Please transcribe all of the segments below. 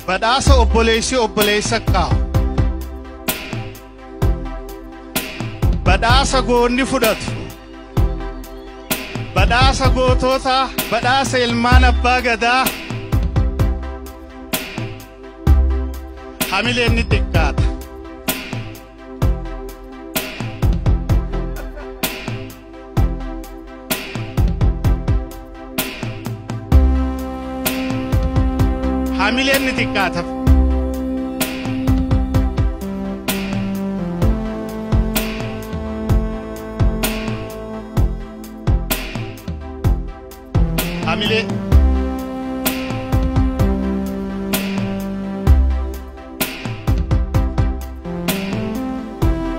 badhaasa obboleessi obboleessa kaa'u. Badhaasa goonni fudhatu. Badhaasa gootota, badhaasa ilmaan abbaa gadaa. Hamileen ni xiqqaata. Hamileen ni xiqqaata. Hamilee.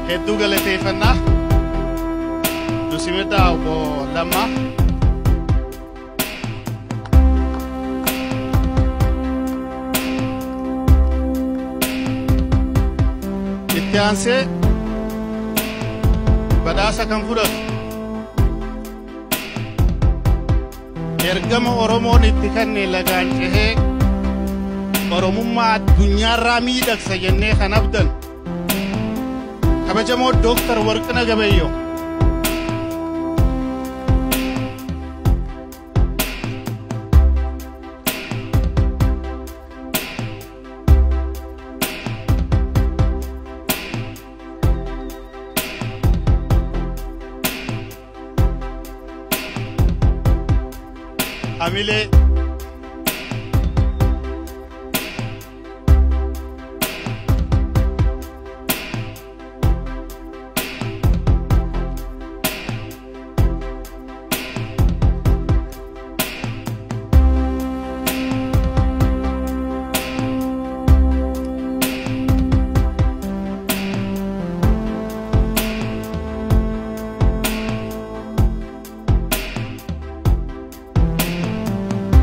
Hedduu galateeffannaa. Dusimeta obbo Lammaa. Itti aansee badhaasa kan fudhatu ergama Oromoon itti kennee lagaan cehee Oromummaa addunyaarraa miidhagsa jennee kan abdan kabajamoo Dooktar Warqinaa Gabayyoo. Hamilee.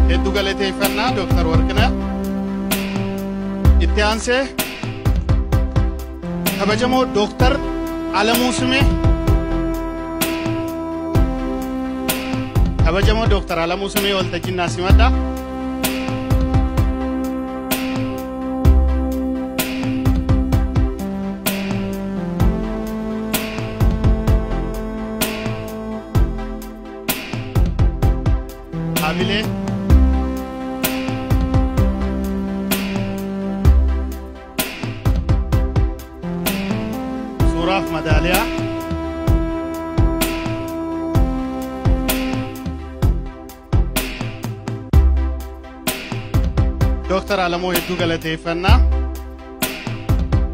Hedduu galateeffannaa Dooktar Warqinaa. Itti aansee kabajamoo Dooktar Alamuu Simee. Kabajamoo Dooktar Alamuu Simee waltajjii naasimadha. Hamilee. Suuraaf madaaliyaa. Dooktar Alamuu hedduu galateeffannaa.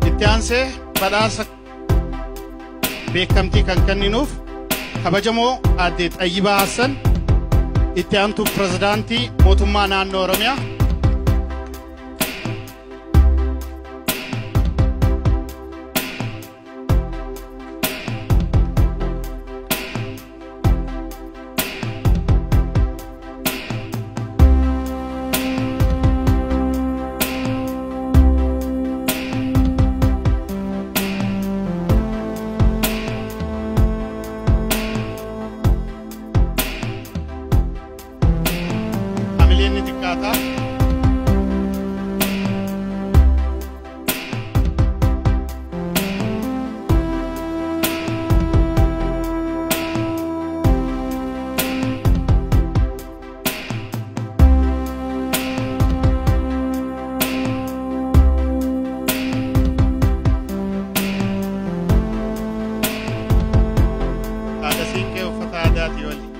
Itti aansee badhaasa beekamtii kan kenninuuf kabajamoo aadde Xayyibaa Hassan itti aantuu pirezidaantii mootummaa naannoo Oromiyaa. Hamileen ni xiqqaata. Haadha siinqee uffata aadaatii waliin.